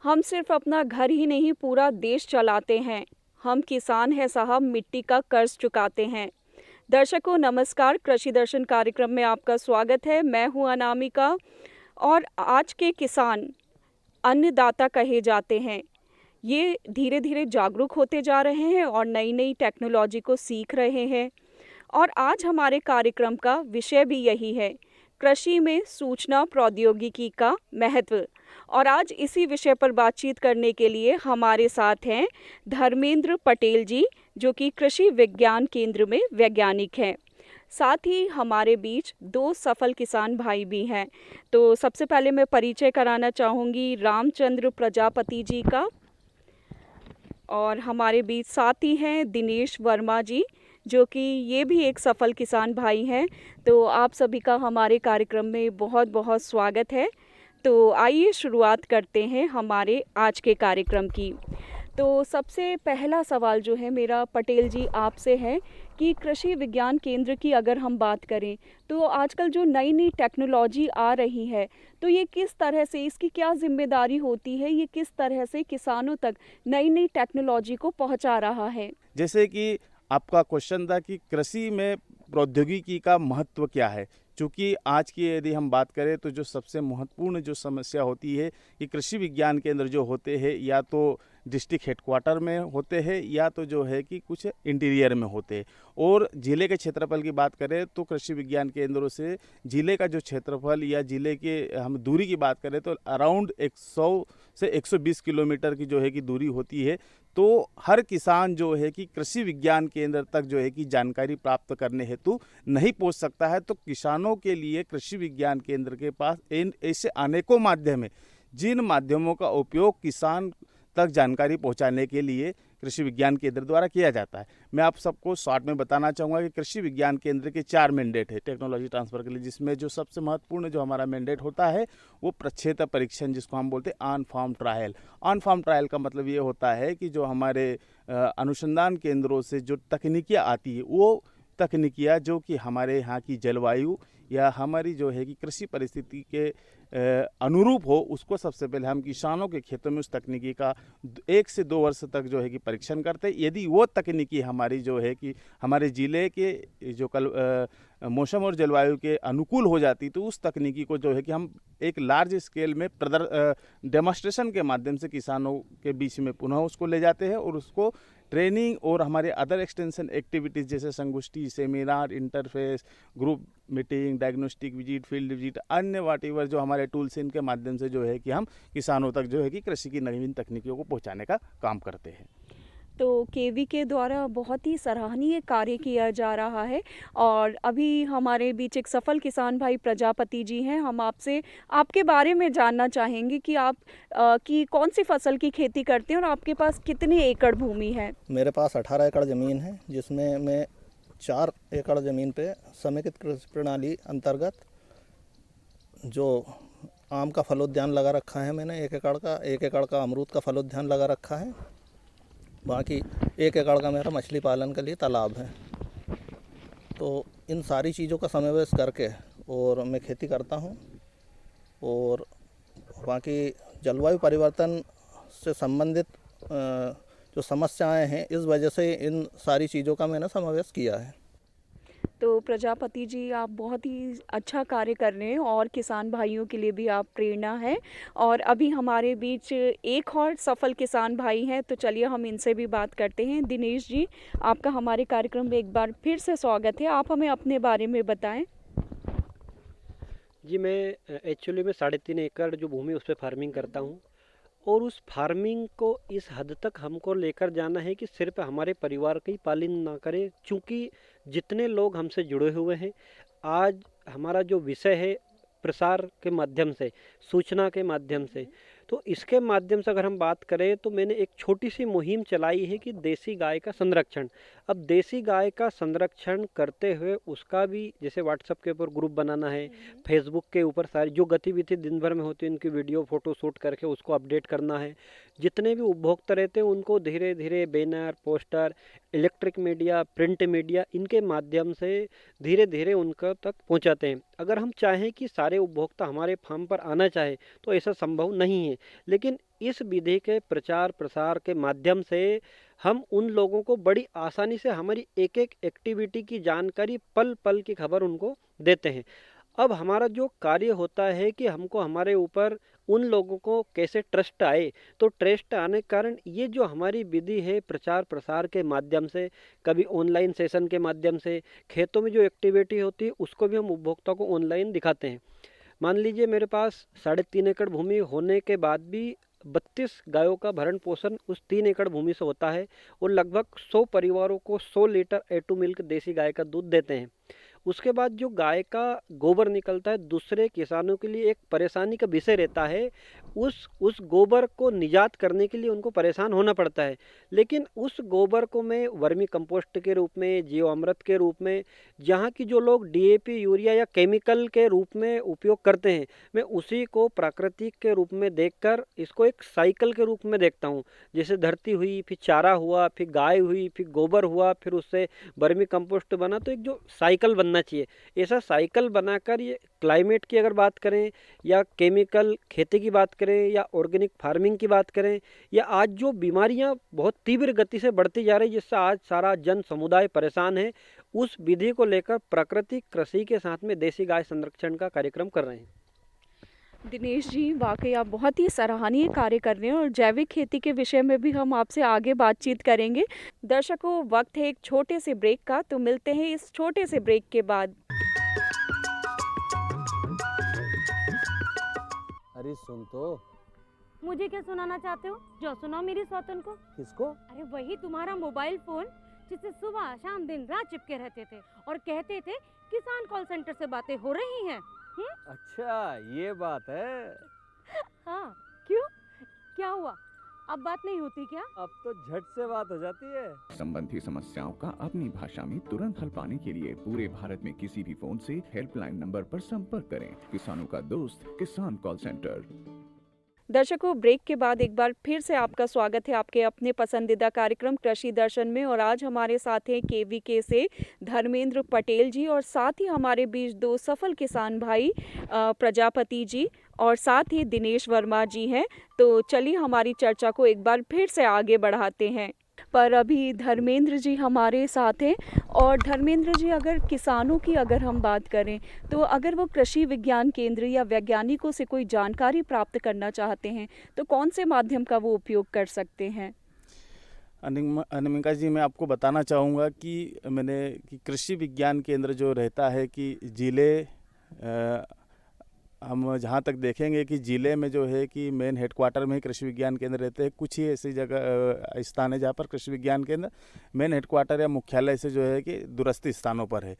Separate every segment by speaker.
Speaker 1: हम सिर्फ अपना घर ही नहीं पूरा देश चलाते हैं। हम किसान हैं साहब, मिट्टी का कर्ज चुकाते हैं। दर्शकों नमस्कार, कृषि दर्शन कार्यक्रम में आपका स्वागत है। मैं हूं अनामिका और आज के किसान अन्नदाता कहे जाते हैं। ये धीरे धीरे जागरूक होते जा रहे हैं और नई नई टेक्नोलॉजी को सीख रहे हैं। और आज हमारे कार्यक्रम का विषय भी यही है, कृषि में सूचना प्रौद्योगिकी का महत्व। और आज इसी विषय पर बातचीत करने के लिए हमारे साथ हैं धर्मेंद्र पटेल जी, जो कि कृषि विज्ञान केंद्र में वैज्ञानिक हैं। साथ ही हमारे बीच दो सफल किसान भाई भी हैं। तो सबसे पहले मैं परिचय कराना चाहूँगी रामचंद्र प्रजापति जी का, और हमारे बीच साथ ही हैं दिनेश वर्मा जी, जो कि ये भी एक सफल किसान भाई हैं। तो आप सभी का हमारे कार्यक्रम में बहुत बहुत स्वागत है। तो आइए शुरुआत करते हैं हमारे आज के कार्यक्रम की। तो सबसे पहला सवाल जो है मेरा पटेल जी आपसे है कि कृषि विज्ञान केंद्र की अगर हम बात करें तो आजकल जो नई नई टेक्नोलॉजी आ रही है, तो ये किस तरह से, इसकी क्या जिम्मेदारी होती है, ये किस तरह से किसानों तक नई नई टेक्नोलॉजी को पहुंचा रहा है?
Speaker 2: जैसे कि आपका क्वेश्चन था कि कृषि में प्रौद्योगिकी का महत्व क्या है। चूँकि आज की यदि हम बात करें तो जो सबसे महत्वपूर्ण जो समस्या होती है कि कृषि विज्ञान केंद्र जो होते हैं या तो डिस्ट्रिक्ट हेडक्वार्टर में होते हैं या तो जो है कि कुछ इंटीरियर में होते हैं। और ज़िले के क्षेत्रफल की बात करें तो कृषि विज्ञान केंद्रों से ज़िले का जो क्षेत्रफल या ज़िले के हम दूरी की बात करें तो अराउंड 100 से 120 किलोमीटर की जो है कि दूरी होती है। तो हर किसान जो है कि कृषि विज्ञान केंद्र तक जो है कि जानकारी प्राप्त करने हेतु नहीं पहुंच सकता है। तो किसानों के लिए कृषि विज्ञान केंद्र के पास इन ऐसे अनेकों माध्यम है, जिन माध्यमों का उपयोग किसान तक जानकारी पहुंचाने के लिए कृषि विज्ञान केंद्र द्वारा किया जाता है। मैं आप सबको शॉर्ट में बताना चाहूँगा कि कृषि विज्ञान केंद्र के 4 मैंडेट है टेक्नोलॉजी ट्रांसफ़र के लिए, जिसमें जो सबसे महत्वपूर्ण जो हमारा मैंडेट होता है वो प्रक्षेत्र परीक्षण, जिसको हम बोलते हैं on farm trial. On farm trial का मतलब ये होता है कि जो हमारे अनुसंधान केंद्रों से जो तकनीकियाँ आती है, वो तकनीकियाँ जो कि हमारे यहाँ की जलवायु या हमारी जो है कि कृषि परिस्थिति के अनुरूप हो, उसको सबसे पहले हम किसानों के खेतों में उस तकनीकी का 1 से 2 वर्ष तक जो है कि परीक्षण करते हैं। यदि वो तकनीकी हमारी जो है कि हमारे ज़िले के जो मौसम और जलवायु के अनुकूल हो जाती, तो उस तकनीकी को जो है कि हम एक लार्ज स्केल में डेमोन्स्ट्रेशन के माध्यम से किसानों के बीच में पुनः उसको ले जाते हैं और उसको ट्रेनिंग और हमारे अदर एक्सटेंशन एक्टिविटीज़ जैसे संगोष्ठी, seminar, interface, group meeting, diagnostic visit, field visit, अन्य वाटेवर जो हमारे टूल्स हैं, इनके माध्यम से जो है कि हम किसानों तक जो है कि कृषि की नवीन तकनीकों को पहुंचाने का काम करते हैं।
Speaker 1: तो केवी के द्वारा बहुत ही सराहनीय कार्य किया जा रहा है। और अभी हमारे बीच एक सफल किसान भाई प्रजापति जी हैं। हम आपसे आपके बारे में जानना चाहेंगे कि आप की कौन सी फसल की खेती करते हैं और आपके पास कितनी एकड़ भूमि है?
Speaker 3: मेरे पास 18 एकड़ ज़मीन है, जिसमें मैं 4 एकड़ ज़मीन पे समेकित कृषि प्रणाली अंतर्गत जो आम का फलोद्यान लगा रखा है मैंने 1 एकड़ का अमरूद का फलोद्यान लगा रखा है। बाकी 1 एकड़ का मेरा मछली पालन के लिए तालाब है। तो इन सारी चीज़ों का समावेश करके और मैं खेती करता हूँ। और बाकी जलवायु परिवर्तन से संबंधित जो समस्याएं हैं, इस वजह से इन सारी चीज़ों का मैंने समावेश किया है।
Speaker 1: तो प्रजापति जी, आप बहुत ही अच्छा कार्य कर रहे हैं और किसान भाइयों के लिए भी आप प्रेरणा हैं। और अभी हमारे बीच एक और सफल किसान भाई हैं, तो चलिए हम इनसे भी बात करते हैं। दिनेश जी, आपका हमारे कार्यक्रम में एक बार फिर से स्वागत है। आप हमें अपने बारे में बताएं।
Speaker 4: जी, मैं एक्चुअली में 3.5 एकड़ जो भूमि उस पर फार्मिंग करता हूँ। और उस फार्मिंग को इस हद तक हमको लेकर जाना है कि सिर्फ हमारे परिवार का ही पालन ना करें, क्योंकि जितने लोग हमसे जुड़े हुए हैं, आज हमारा जो विषय है प्रसार के माध्यम से, सूचना के माध्यम से, तो इसके माध्यम से अगर हम बात करें तो मैंने एक छोटी सी मुहिम चलाई है कि देसी गाय का संरक्षण। अब देसी गाय का संरक्षण करते हुए उसका भी जैसे व्हाट्सएप के ऊपर ग्रुप बनाना है, फेसबुक के ऊपर सारी जो गतिविधि दिन भर में होती है उनकी वीडियो फोटो शूट करके उसको अपडेट करना है। जितने भी उपभोक्ता रहते हैं उनको धीरे धीरे banner, poster, electric media, print media, इनके माध्यम से धीरे धीरे उनका तक पहुंचाते हैं। अगर हम चाहें कि सारे उपभोक्ता हमारे फार्म पर आना चाहे तो ऐसा संभव नहीं है, लेकिन इस विधि के प्रचार प्रसार के माध्यम से हम उन लोगों को बड़ी आसानी से हमारी एक एक एक्टिविटी की जानकारी, पल पल की खबर उनको देते हैं। अब हमारा जो कार्य होता है कि हमको हमारे ऊपर उन लोगों को कैसे ट्रस्ट आए, तो ट्रस्ट आने के कारण ये जो हमारी विधि है प्रचार प्रसार के माध्यम से, कभी ऑनलाइन सेशन के माध्यम से, खेतों में जो एक्टिविटी होती है उसको भी हम उपभोक्ता को ऑनलाइन दिखाते हैं। मान लीजिए मेरे पास 3.5 एकड़ भूमि होने के बाद भी 32 गायों का भरण पोषण उस 3 एकड़ भूमि से होता है और लगभग 100 परिवारों को 100 लीटर A2 मिल्क देसी गाय का दूध देते हैं। उसके बाद जो गाय का गोबर निकलता है दूसरे किसानों के लिए एक परेशानी का विषय रहता है। उस गोबर को निजात करने के लिए उनको परेशान होना पड़ता है, लेकिन उस गोबर को मैं वर्मी कंपोस्ट के रूप में, जीव अमृत के रूप में, जहाँ की जो लोग DAP, यूरिया या केमिकल के रूप में उपयोग करते हैं, मैं उसी को प्राकृतिक के रूप में देखकर इसको एक साइकिल के रूप में देखता हूँ। जैसे धरती हुई, फिर चारा हुआ, फिर गाय हुई, फिर गोबर हुआ, फिर उससे वर्मी कंपोस्ट बना, तो एक जो साइकिल बनना चाहिए, ऐसा साइकिल बनाकर ये क्लाइमेट की अगर बात करें या केमिकल खेती की बात करें या ऑर्गेनिक फार्मिंग की बात करें, या आज जो बीमारियां बहुत तीव्र गति से बढ़ती जा रही है जिससे आज सारा जन समुदाय परेशान है, उस विधि को लेकर प्राकृतिक कृषि के साथ में देसी गाय संरक्षण का कार्यक्रम कर रहे हैं।
Speaker 1: दिनेश जी, वाकई आप बहुत ही सराहनीय कार्य कर रहे हैं और जैविक खेती के विषय में भी हम आपसे आगे बातचीत करेंगे। दर्शकों, वक्त है एक छोटे से ब्रेक का, तो मिलते हैं इस छोटे से ब्रेक के बाद।
Speaker 5: अरे सुन तो।
Speaker 6: मुझे क्या सुनाना चाहते हो? जो सुनाओ मेरी सौतन को।
Speaker 5: किसको?
Speaker 6: अरे वही तुम्हारा मोबाइल फोन जिससे सुबह शाम दिन रात चिपके रहते थे और कहते थे किसान कॉल सेंटर से बातें हो रही हैं।
Speaker 5: अच्छा ये बात है।
Speaker 6: हाँ, क्यों? क्या हुआ? अब बात नहीं होती क्या?
Speaker 5: अब तो झट से बात हो जाती है।
Speaker 7: संबंधी समस्याओं का अपनी भाषा में तुरंत हल पाने के लिए पूरे भारत में किसी भी फोन से हेल्पलाइन नंबर पर संपर्क करें। किसानों का दोस्त किसान कॉल सेंटर।
Speaker 1: दर्शकों, ब्रेक के बाद एक बार फिर से आपका स्वागत है आपके अपने पसंदीदा कार्यक्रम कृषि दर्शन में। और आज हमारे साथ हैं KVK से धर्मेंद्र पटेल जी और साथ ही हमारे बीच 2 सफल किसान भाई प्रजापति जी और साथ ही दिनेश वर्मा जी हैं। तो चलिए हमारी चर्चा को एक बार फिर से आगे बढ़ाते हैं। पर अभी धर्मेंद्र जी हमारे साथ हैं। और धर्मेंद्र जी, अगर किसानों की अगर हम बात करें तो अगर वो कृषि विज्ञान केंद्र या वैज्ञानिकों से कोई जानकारी प्राप्त करना चाहते हैं तो कौन से माध्यम का वो उपयोग कर सकते हैं?
Speaker 2: अनिमिका जी, मैं आपको बताना चाहूँगा कि कृषि विज्ञान केंद्र जो रहता है कि जिले, हम जहाँ तक देखेंगे कि ज़िले में जो है कि मेन हेडक्वार्टर में ही कृषि विज्ञान केंद्र रहते हैं। कुछ ही ऐसी जगह स्थान है जहाँ पर कृषि विज्ञान केंद्र मेन हेडक्वार्टर या मुख्यालय से जो है कि दूरस्थ स्थानों पर है।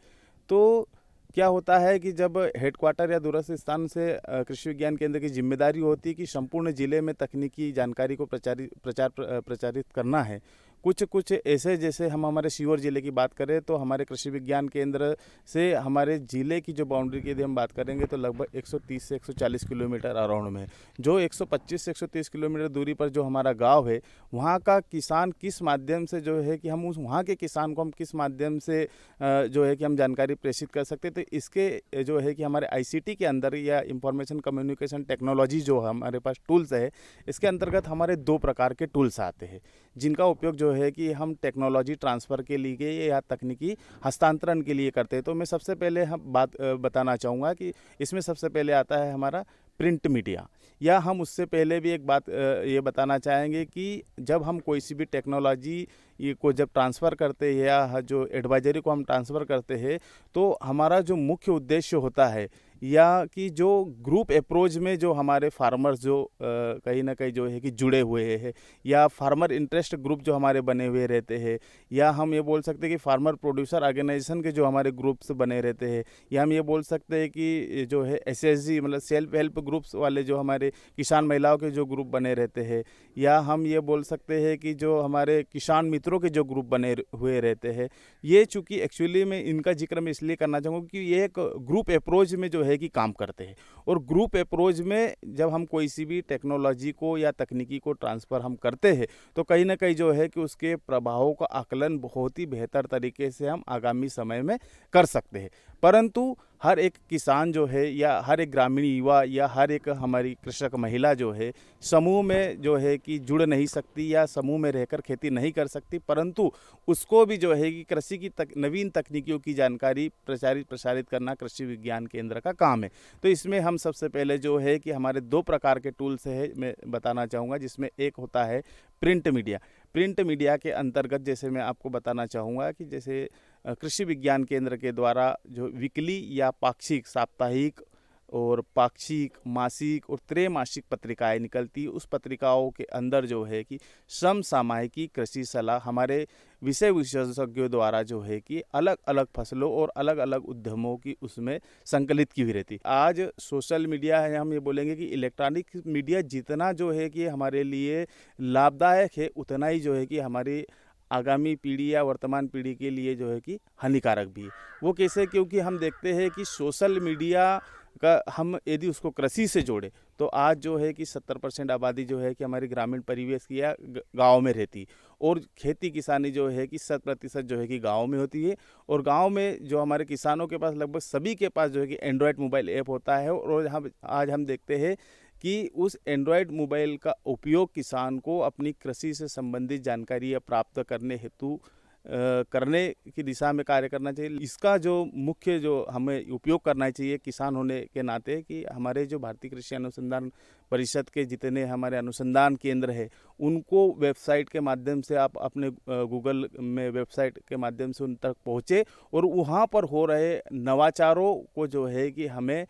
Speaker 2: तो क्या होता है कि जब हेडक्वार्टर या दूरस्थ स्थान से कृषि विज्ञान केंद्र की जिम्मेदारी होती है कि संपूर्ण ज़िले में तकनीकी जानकारी को प्रचारित करना है। कुछ ऐसे, जैसे हम हमारे सीहोर ज़िले की बात करें तो हमारे कृषि विज्ञान केंद्र से हमारे ज़िले की जो बाउंड्री की यदि हम बात करेंगे तो लगभग 130 से 140 किलोमीटर अराउंड में, जो 125 से 130 किलोमीटर दूरी पर जो हमारा गांव है, वहां का किसान किस माध्यम से जो है कि हम वहां के किसान को हम किस माध्यम से जो है कि हम जानकारी प्रेषित कर सकते हैं। तो इसके जो है कि हमारे ICT के अंदर या इंफॉर्मेशन कम्युनिकेशन टेक्नोलॉजी जो हमारे पास टूल्स है, इसके अंतर्गत हमारे 2 प्रकार के टूल्स आते हैं जिनका उपयोग जो है कि हम टेक्नोलॉजी ट्रांसफ़र के लिए या तकनीकी हस्तांतरण के लिए करते हैं। तो मैं सबसे पहले बताना चाहूँगा कि इसमें सबसे पहले आता है हमारा प्रिंट मीडिया। या हम उससे पहले भी एक बात ये बताना चाहेंगे कि जब हम कोई सी भी टेक्नोलॉजी को जब ट्रांसफ़र करते हैं या जो एडवाइजरी को हम ट्रांसफ़र करते हैं, तो हमारा जो मुख्य उद्देश्य होता है या कि जो ग्रुप अप्रोच में जो हमारे फार्मर्स जो कहीं ना कहीं जो है कि जुड़े हुए हैं, या फार्मर इंटरेस्ट ग्रुप जो हमारे बने हुए रहते हैं, या हम ये बोल सकते हैं कि फार्मर प्रोड्यूसर ऑर्गेनाइजेशन के जो हमारे ग्रुप्स बने रहते हैं, या हम ये बोल सकते हैं कि जो है SHG मतलब सेल्फ हेल्प ग्रुप्स वाले जो हमारे किसान महिलाओं के जो ग्रुप बने रहते हैं, या हम ये बोल सकते हैं कि जो हमारे किसान मित्रों के जो ग्रुप बने हुए रहते हैं, ये चूँकि एक्चुअली मैं इनका जिक्र मैं इसलिए करना चाहूँगा कि ये एक ग्रुप अप्रोच में जो है कि काम करते हैं। और ग्रुप अप्रोच में जब हम कोई सी भी टेक्नोलॉजी को या तकनीकी को ट्रांसफ़र हम करते हैं तो कहीं ना कहीं जो है कि उसके प्रभावों का आकलन बहुत ही बेहतर तरीके से हम आगामी समय में कर सकते हैं। परंतु हर एक किसान जो है, या हर एक ग्रामीण युवा, या हर एक हमारी कृषक महिला जो है समूह में जो है कि जुड़ नहीं सकती या समूह में रहकर खेती नहीं कर सकती, परंतु उसको भी जो है कि कृषि की नवीन तकनीकियों की जानकारी प्रसारित करना कृषि विज्ञान केंद्र का काम है। तो इसमें हम सबसे पहले जो है कि हमारे 2 प्रकार के टूल्स है मैं बताना चाहूँगा, जिसमें एक होता है प्रिंट मीडिया। प्रिंट मीडिया के अंतर्गत जैसे मैं आपको बताना चाहूँगा कि जैसे कृषि विज्ञान केंद्र के द्वारा जो वीकली या पाक्षिक, साप्ताहिक और पाक्षिक, मासिक और त्रैमासिक पत्रिकाएं निकलती, उस पत्रिकाओं के अंदर जो है कि समसामयिकी कृषि सलाह हमारे विषय विशेषज्ञों द्वारा जो है कि अलग अलग फसलों और अलग अलग उद्यमों की उसमें संकलित की हुई रहती। आज सोशल मीडिया है, हम ये बोलेंगे कि इलेक्ट्रॉनिक मीडिया जितना जो है कि हमारे लिए लाभदायक है, उतना ही जो है कि हमारी आगामी पीढ़ी या वर्तमान पीढ़ी के लिए जो है कि हानिकारक भी है। वो कैसे? क्योंकि हम देखते हैं कि सोशल मीडिया का हम यदि उसको कृषि से जोड़े तो आज जो है कि 70% आबादी जो है कि हमारी ग्रामीण परिवेश की या गाँव में रहती, और खेती किसानी जो है कि 100% जो है कि गाँव में होती है। और गाँव में जो हमारे किसानों के पास लगभग सभी के पास जो है कि एंड्रॉयड मोबाइल ऐप होता है, और आज हम देखते हैं कि उस एंड्रॉयड मोबाइल का उपयोग किसान को अपनी कृषि से संबंधित जानकारी प्राप्त करने हेतु करने की दिशा में कार्य करना चाहिए। इसका जो मुख्य जो हमें उपयोग करना चाहिए किसान होने के नाते, कि हमारे जो भारतीय कृषि अनुसंधान परिषद के जितने हमारे अनुसंधान केंद्र है, उनको वेबसाइट के माध्यम से आप अपने गूगल में वेबसाइट के माध्यम से उन तक पहुँचे, और वहाँ पर हो रहे नवाचारों को जो है कि हमें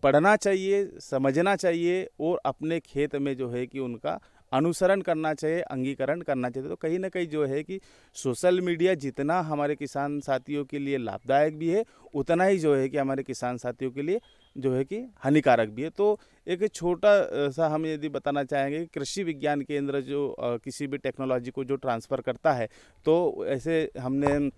Speaker 2: पढ़ना चाहिए, समझना चाहिए, और अपने खेत में जो है कि उनका अनुसरण करना चाहिए, अंगीकरण करना चाहिए। तो कहीं ना कहीं जो है कि सोशल मीडिया जितना हमारे किसान साथियों के लिए लाभदायक भी है, उतना ही जो है कि हमारे किसान साथियों के लिए जो है कि हानिकारक भी है। तो एक छोटा सा हम यदि बताना चाहेंगे कि कृषि विज्ञान केंद्र जो किसी भी टेक्नोलॉजी को जो ट्रांसफ़र करता है, तो ऐसे हमने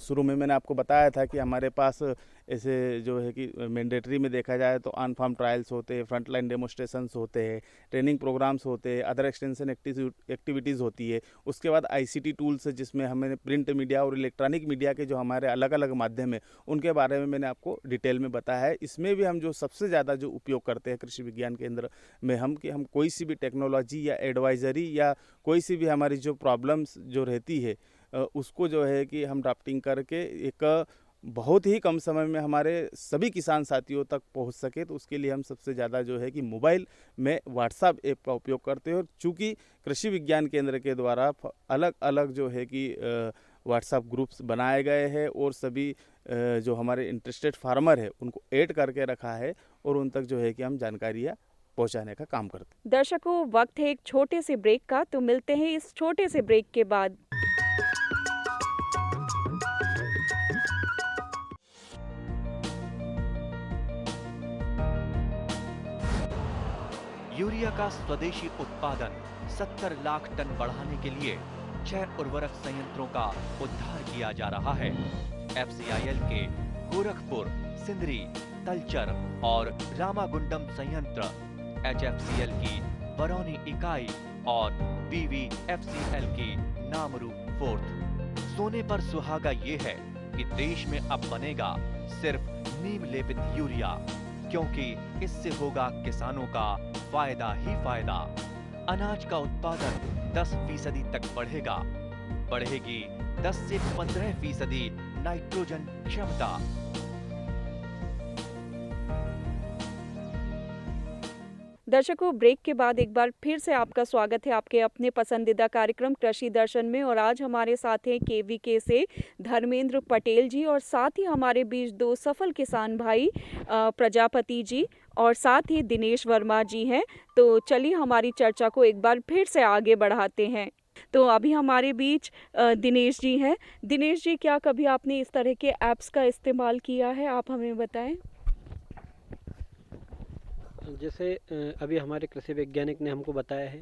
Speaker 2: शुरू में मैंने आपको बताया था कि हमारे पास ऐसे जो है कि मैंडेटरी में देखा जाए तो ऑन फार्म ट्रायल्स होते हैं, फ्रंट लाइन डेमोस्ट्रेशंस होते हैं, ट्रेनिंग प्रोग्राम्स होते हैं, अदर एक्सटेंशन एक्टिविटीज़ होती है। उसके बाद ICT टूल्स जिसमें हमें प्रिंट मीडिया और इलेक्ट्रॉनिक मीडिया के जो हमारे अलग अलग माध्यम है उनके बारे में मैंने आपको डिटेल में बताया है। इसमें भी हम जो सबसे ज़्यादा जो उपयोग करते हैं कृषि विज्ञान केंद्र में हम कोई सी भी टेक्नोलॉजी या एडवाइजरी या कोई सी भी हमारी जो प्रॉब्लम्स जो रहती है उसको जो है कि हम ड्राफ्टिंग करके एक बहुत ही कम समय में हमारे सभी किसान साथियों तक पहुंच सके, तो उसके लिए हम सबसे ज़्यादा जो है कि मोबाइल में व्हाट्सएप ऐप का उपयोग करते हैं। और चूँकि कृषि विज्ञान केंद्र के द्वारा अलग अलग जो है कि व्हाट्सएप ग्रुप्स बनाए गए हैं, और सभी जो हमारे इंटरेस्टेड फार्मर है उनको ऐड करके रखा है, और उन तक जो है कि हम जानकारियाँ पहुँचाने का काम करते हैं।
Speaker 1: दर्शकों, वक्त है एक छोटे से ब्रेक का, तो मिलते हैं इस छोटे से ब्रेक के बाद।
Speaker 8: यूरिया का स्वदेशी उत्पादन 70 लाख टन बढ़ाने के लिए 6 उर्वरक संयंत्रों का उद्धार किया जा रहा है। FCIL के गोरखपुर, सिंदरी, तलचर और रामागुंडम संयंत्र, HFCL की बरौनी इकाई और BVFCL की नामरू फोर्थ। सोने पर सुहागा ये है कि देश में अब बनेगा सिर्फ नीम लेपित यूरिया, क्योंकि इससे होगा किसानों का फायदा ही फायदा। अनाज का उत्पादन 10% तक बढ़ेगा, बढ़ेगी 10 से 15% नाइट्रोजन क्षमता।
Speaker 1: दर्शकों, ब्रेक के बाद एक बार फिर से आपका स्वागत है आपके अपने पसंदीदा कार्यक्रम कृषि दर्शन में। और आज हमारे साथ हैं केवीके से धर्मेंद्र पटेल जी और साथ ही हमारे बीच दो सफल किसान भाई प्रजापति जी और साथ ही दिनेश वर्मा जी हैं। तो चलिए हमारी चर्चा को एक बार फिर से आगे बढ़ाते हैं। तो अभी हमारे बीच दिनेश जी हैं। दिनेश जी, क्या कभी आपने इस तरह के ऐप्स का इस्तेमाल किया है? आप हमें बताएं।
Speaker 4: जैसे अभी हमारे कृषि वैज्ञानिक ने हमको बताया है,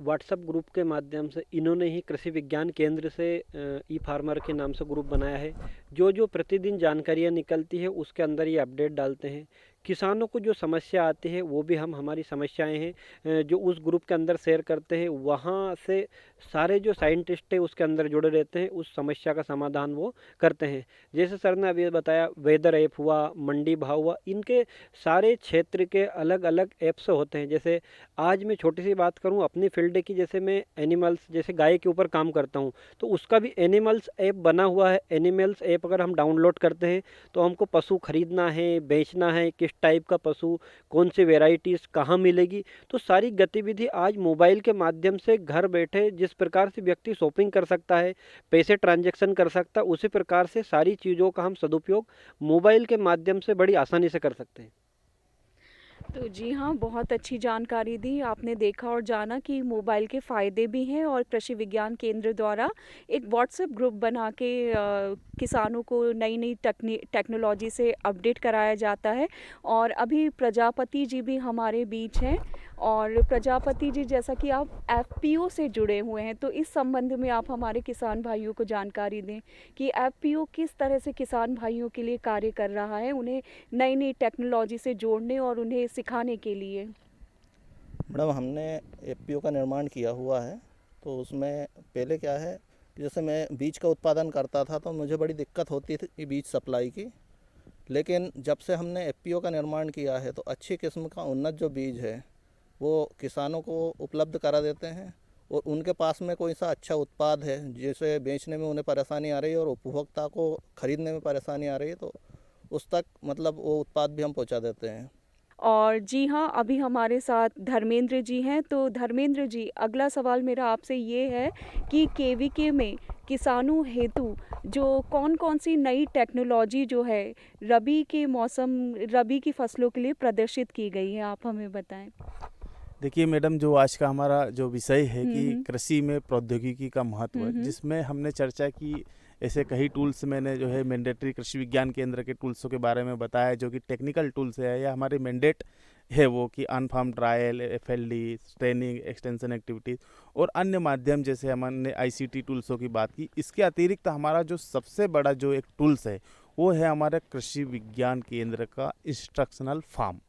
Speaker 4: व्हाट्सएप ग्रुप के माध्यम से इन्होंने ही कृषि विज्ञान केंद्र से ई फार्मर के नाम से ग्रुप बनाया है। जो प्रतिदिन जानकारियाँ निकलती है उसके अंदर ये अपडेट डालते हैं। किसानों को जो समस्या आती है वो भी हम हमारी समस्याएं हैं जो उस ग्रुप के अंदर शेयर करते हैं। वहाँ से सारे जो साइंटिस्ट है उसके अंदर जुड़े रहते हैं, उस समस्या का समाधान वो करते हैं। जैसे सर ने अभी बताया, वेदर ऐप हुआ, मंडी भाव हुआ, इनके सारे क्षेत्र के अलग अलग ऐप्स होते हैं। जैसे आज मैं छोटी सी बात करूं अपनी फील्ड की, जैसे मैं एनिमल्स, जैसे गाय के ऊपर काम करता हूं, तो उसका भी एनिमल्स ऐप बना हुआ है। एनिमल्स ऐप अगर हम डाउनलोड करते हैं तो हमको पशु खरीदना है, बेचना है, किस टाइप का पशु, कौन सी वेराइटीज़ कहाँ मिलेगी, तो सारी गतिविधि आज मोबाइल के माध्यम से घर बैठे जिस प्रकार से व्यक्ति शॉपिंग कर सकता है, पैसे ट्रांजैक्शन कर सकता है, उसी प्रकार से सारी चीज़ों का हम सदुपयोग मोबाइल के माध्यम से बड़ी आसानी से कर सकते हैं।
Speaker 1: तो जी हाँ, बहुत अच्छी जानकारी दी। आपने देखा और जाना कि मोबाइल के फ़ायदे भी हैं और कृषि विज्ञान केंद्र द्वारा एक व्हाट्सएप ग्रुप बना के किसानों को नई नई टेक्नोलॉजी से अपडेट कराया जाता है। और अभी प्रजापति जी भी हमारे बीच हैं। और प्रजापति जी, जैसा कि आप एफपीओ से जुड़े हुए हैं, तो इस संबंध में आप हमारे किसान भाइयों को जानकारी दें कि एफपीओ किस तरह से किसान भाइयों के लिए कार्य कर रहा है, उन्हें नई नई टेक्नोलॉजी से जोड़ने और उन्हें सिखाने के लिए।
Speaker 3: मैडम, हमने एफपीओ का निर्माण किया हुआ है। तो उसमें पहले क्या है कि जैसे मैं बीज का उत्पादन करता था तो मुझे बड़ी दिक्कत होती थी बीज सप्लाई की। लेकिन जब से हमने एफपीओ का निर्माण किया है तो अच्छी किस्म का उन्नत जो बीज है वो किसानों को उपलब्ध करा देते हैं। और उनके पास में कोई सा अच्छा उत्पाद है जिसे बेचने में उन्हें परेशानी आ रही है और उपभोक्ता को खरीदने में परेशानी आ रही है, तो उस तक मतलब वो उत्पाद भी हम पहुंचा देते हैं।
Speaker 1: और जी हाँ, अभी हमारे साथ धर्मेंद्र जी हैं। तो धर्मेंद्र जी, अगला सवाल मेरा आपसे ये है कि केवीके में किसानों हेतु जो कौन कौन सी नई टेक्नोलॉजी जो है रबी के मौसम, रबी की फसलों के लिए प्रदर्शित की गई है, आप हमें बताएं।
Speaker 2: देखिए मैडम, जो आज का हमारा जो विषय है कि कृषि में प्रौद्योगिकी का महत्व है, जिसमें हमने चर्चा की ऐसे कई टूल्स मैंने जो है मैंडेटरी कृषि विज्ञान केंद्र के टूल्सों के बारे में बताया जो कि टेक्निकल टूल्स है या हमारे मैंडेट है वो कि on farm trial, FLD, training, extension activities और अन्य माध्यम जैसे हमने आईसीटी टूल्सों की बात की। इसके अतिरिक्त हमारा जो सबसे बड़ा जो एक टूल्स है वो है हमारे कृषि विज्ञान केंद्र का इंस्ट्रक्शनल फार्म।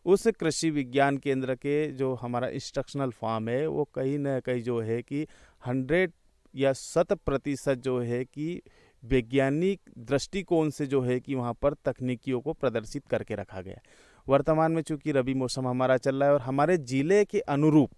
Speaker 2: उस कृषि विज्ञान केंद्र के जो हमारा इंस्ट्रक्शनल फार्म है वो कहीं ना कहीं जो है कि 100 या 100% जो है कि वैज्ञानिक दृष्टिकोण से जो है कि वहाँ पर तकनीकियों को प्रदर्शित करके रखा गया। वर्तमान में चूँकि रबी मौसम हमारा चल रहा है और हमारे ज़िले के अनुरूप,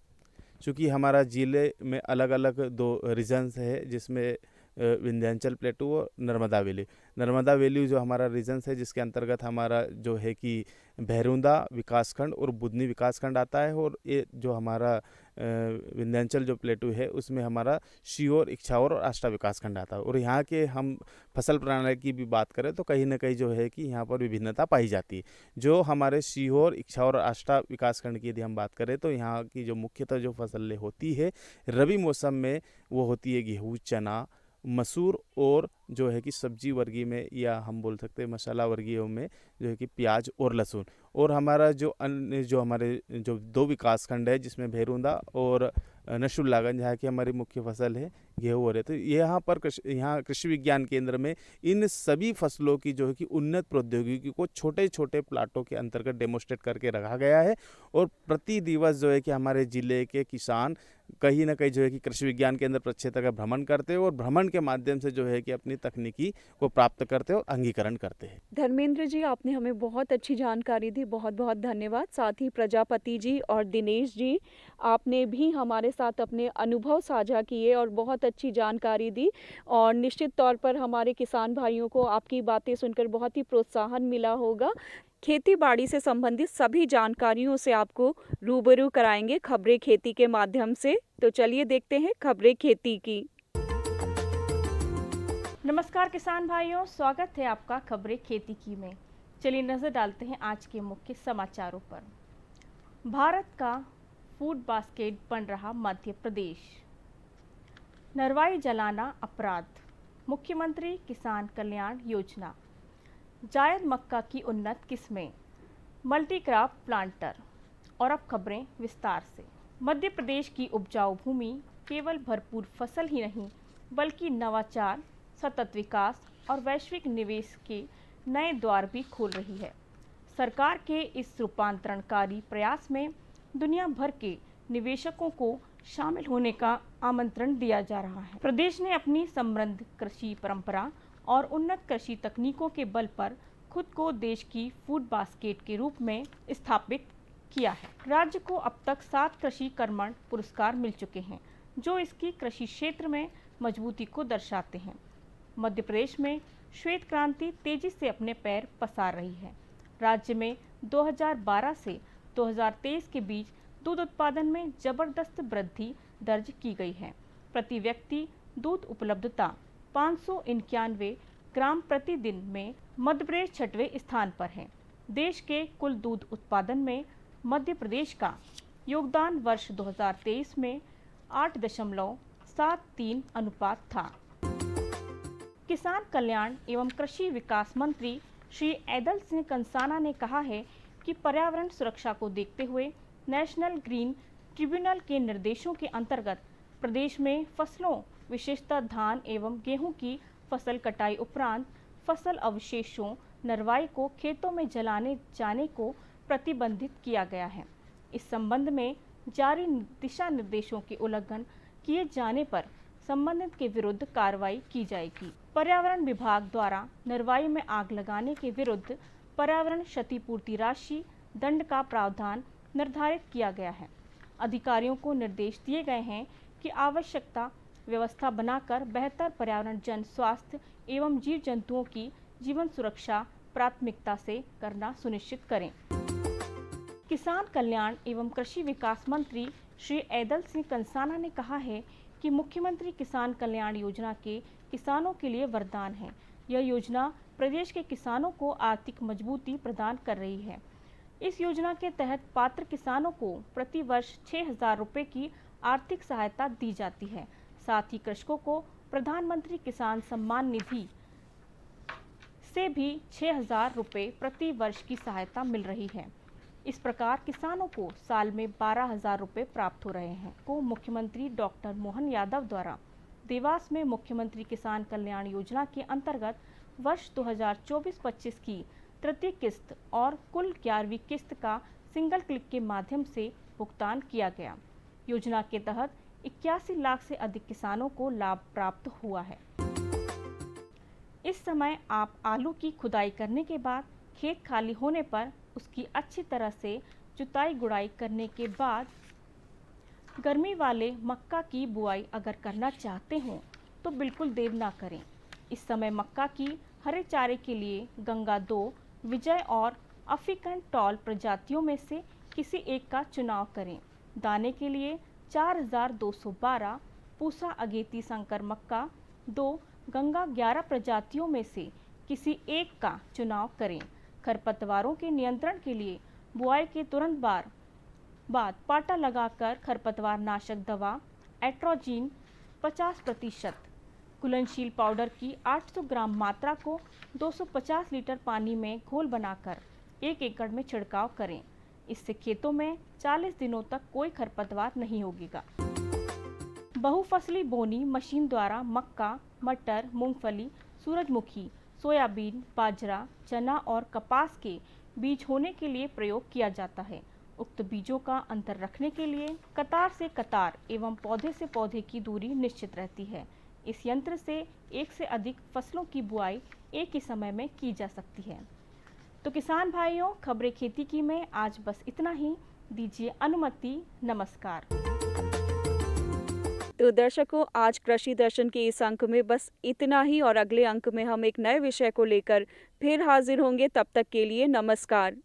Speaker 2: चूँकि हमारा ज़िले में अलग अलग 2 रीजन्स है जिसमें विंध्याचल प्लेटू और नर्मदा वैली जो हमारा रीजन्स है जिसके अंतर्गत हमारा जो है कि भैरुंदा विकासखंड और बुधनी विकासखंड आता है। और ये जो हमारा विंध्याचल जो प्लेटू है उसमें हमारा सीहोर, इछावर और आष्टा विकासखंड आता है। और यहाँ के हम फसल प्रणाली की भी बात करें तो कहीं ना कहीं जो है कि यहाँ पर विभिन्नता पाई जाती है। जो हमारे सीहोर, इछावर और आष्टा विकासखंड की यदि हम बात करें तो यहाँ की जो मुख्यतः जो फसलें होती है रबी मौसम में वो होती है गेहूँ, चना, मसूर और जो है कि सब्जी वर्गीय में या हम बोल सकते हैं मसाला वर्गीयों में जो है कि प्याज और लहसुन। और हमारा जो अन्य जो हमारे जो 2 विकासखंड है जिसमें भैरुंदा और नशुल्लागंज जहाँ की हमारी मुख्य फसल है गेहूँ और है। तो यहाँ पर यहाँ कृषि विज्ञान केंद्र में इन सभी फसलों की जो है कि उन्नत प्रौद्योगिकी को छोटे छोटे प्लाटों के अंतर्गत डेमोस्ट्रेट करके रखा गया है। और प्रति दिवस जो है कि हमारे ज़िले के किसान कहीं ना कहीं जो है कि कृषि विज्ञान केंद्र प्रक्षेत्र का भ्रमण करते हैं और भ्रमण के माध्यम से जो है कि अपनी तकनीकी को प्राप्त करते हैं और अंगीकरण करते हैं।
Speaker 1: धर्मेंद्र जी, आपने हमें बहुत अच्छी जानकारी दी, बहुत बहुत धन्यवाद। साथ ही प्रजापति जी और दिनेश जी, आपने भी हमारे साथ अपने अनुभव साझा किए और बहुत अच्छी जानकारी दी। और निश्चित तौर पर हमारे किसान भाइयों को आपकी बातें सुनकर बहुत ही प्रोत्साहन मिला होगा खेती बाड़ी से संबंधित सभी जानकारियों से आपको रूबरू कराएंगे खबरें खेती के माध्यम से। तो चलिए देखते हैं खबरें खेती की।
Speaker 9: नमस्कार किसान भाइयों, स्वागत है आपका खबरें खेती की में। चलिए नजर डालते हैं आज के मुख्य समाचारों पर। भारत का फूड बास्केट बन रहा मध्य प्रदेश। नरवाई जलाना अपराध, मुख्यमंत्री किसान कल्याण योजना। जायद मक्का की उन्नत किस्में, मल्टीक्रॉप प्लांटर। और अब खबरें विस्तार से। मध्य प्रदेश की उपजाऊ भूमि केवल भरपूर फसल ही नहीं बल्कि नवाचार, सतत विकास और वैश्विक निवेश के नए द्वार भी खोल रही है। सरकार के इस रूपांतरणकारी प्रयास में दुनिया भर के निवेशकों को शामिल होने का आमंत्रण दिया जा रहा है। प्रदेश ने अपनी समृद्ध कृषि परंपरा और उन्नत कृषि तकनीकों के बल पर खुद को देश की फूड बास्केट के रूप में स्थापित किया है। राज्य को अब तक 7 कृषि कर्मण पुरस्कार मिल चुके हैं, जो इसकी कृषि क्षेत्र में मजबूती को दर्शाते हैं। मध्य प्रदेश में श्वेत क्रांति तेजी से अपने पैर पसार रही है। राज्य में 2012 से 2023 के बीच दूध उत्पादन में जबरदस्त वृद्धि दर्ज की गई है। प्रति व्यक्ति दूध उपलब्धता 591 ग्राम प्रतिदिन में मध्य प्रदेश 6वें स्थान पर है। देश के कुल दूध उत्पादन में मध्य प्रदेश का योगदान वर्ष 2023 में 8.73 अनुपात था। किसान कल्याण एवं कृषि विकास मंत्री श्री ऐदल सिंह कंसाना ने कहा है कि पर्यावरण सुरक्षा को देखते हुए नेशनल ग्रीन ट्रिब्यूनल के निर्देशों के अंतर्गत प्रदेश में फसलों, विशेषतः धान एवं गेहूं की फसल कटाई उपरांत फसल अवशेषों नरवाई को खेतों में जलाने जाने को प्रतिबंधित किया गया है। इस संबंध में जारी दिशा निर्देशों के उल्लंघन किए जाने पर संबंधित के विरुद्ध कार्रवाई की जाएगी। पर्यावरण विभाग द्वारा नरवाई में आग लगाने के विरुद्ध पर्यावरण क्षतिपूर्ति राशि दंड का प्रावधान निर्धारित किया गया है। अधिकारियों को निर्देश दिए गए हैं कि आवश्यकता व्यवस्था बनाकर बेहतर पर्यावरण, जन स्वास्थ्य एवं जीव जंतुओं की जीवन सुरक्षा प्राथमिकता से करना सुनिश्चित करें। किसान कल्याण एवं कृषि विकास मंत्री श्री ऐदल सिंह कंसाना ने कहा है कि मुख्यमंत्री किसान कल्याण योजना के किसानों के लिए वरदान है। यह योजना प्रदेश के किसानों को आर्थिक मजबूती प्रदान कर रही है। इस योजना के तहत पात्र किसानों को प्रति वर्ष 6,000 रुपये की आर्थिक सहायता दी जाती है। साथ ही कृषकों को प्रधानमंत्री किसान सम्मान निधि से भी 6,000 रुपये प्रति वर्ष की सहायता मिल रही है। इस प्रकार किसानों को साल में 12,000 रुपये प्राप्त हो रहे हैं। को मुख्यमंत्री डॉक्टर मोहन यादव द्वारा देवास में मुख्यमंत्री किसान कल्याण योजना के अंतर्गत वर्ष 2024-25 की तृतीय किस्त और कुल 11वीं किस्त का सिंगल क्लिक के माध्यम से भुगतान किया गया। योजना के तहत 81 लाख से अधिक किसानों को लाभ प्राप्त हुआ है। इस समय आप आलू की खुदाई करने के बाद खेत खाली होने पर उसकी अच्छी तरह से जुताई गुड़ाई करने के बाद गर्मी वाले मक्का की बुआई अगर करना चाहते हो तो बिल्कुल देर ना करें। इस समय मक्का की हरे चारे के लिए गंगा 2, विजय और अफ्रीकन टॉल प्रजातियों में से किसी एक का चुनाव करें। दाने के लिए 4212, पूसा अगेती संकर मक्का 2, गंगा 11 प्रजातियों में से किसी एक का चुनाव करें। खरपतवारों के नियंत्रण के लिए बुआई के तुरंत बाद पाटा लगाकर खरपतवार नाशक दवा एट्रोजीन 50% घुलनशील पाउडर की 800 ग्राम मात्रा को 250 लीटर पानी में घोल बनाकर 1 एकड़ में छिड़काव करें। इससे खेतों में 40 दिनों तक कोई खरपतवार नहीं होगा। बहुफसली बोनी मशीन द्वारा मक्का, मटर, मूंगफली, सूरजमुखी, सोयाबीन, बाजरा, चना और कपास के बीज होने के लिए प्रयोग किया जाता है। उक्त बीजों का अंतर रखने के लिए कतार से कतार एवं पौधे से पौधे की दूरी निश्चित रहती है। इस यंत्र से एक से अधिक फसलों की बुआई एक ही समय में की जा सकती है। तो किसान भाइयों, खबरें खेती की में आज बस इतना ही। दीजिए अनुमति। नमस्कार।
Speaker 1: तो दर्शकों, आज कृषि दर्शन के इस अंक में बस इतना ही और अगले अंक में हम एक नए विषय को लेकर फिर हाजिर होंगे। तब तक के लिए नमस्कार।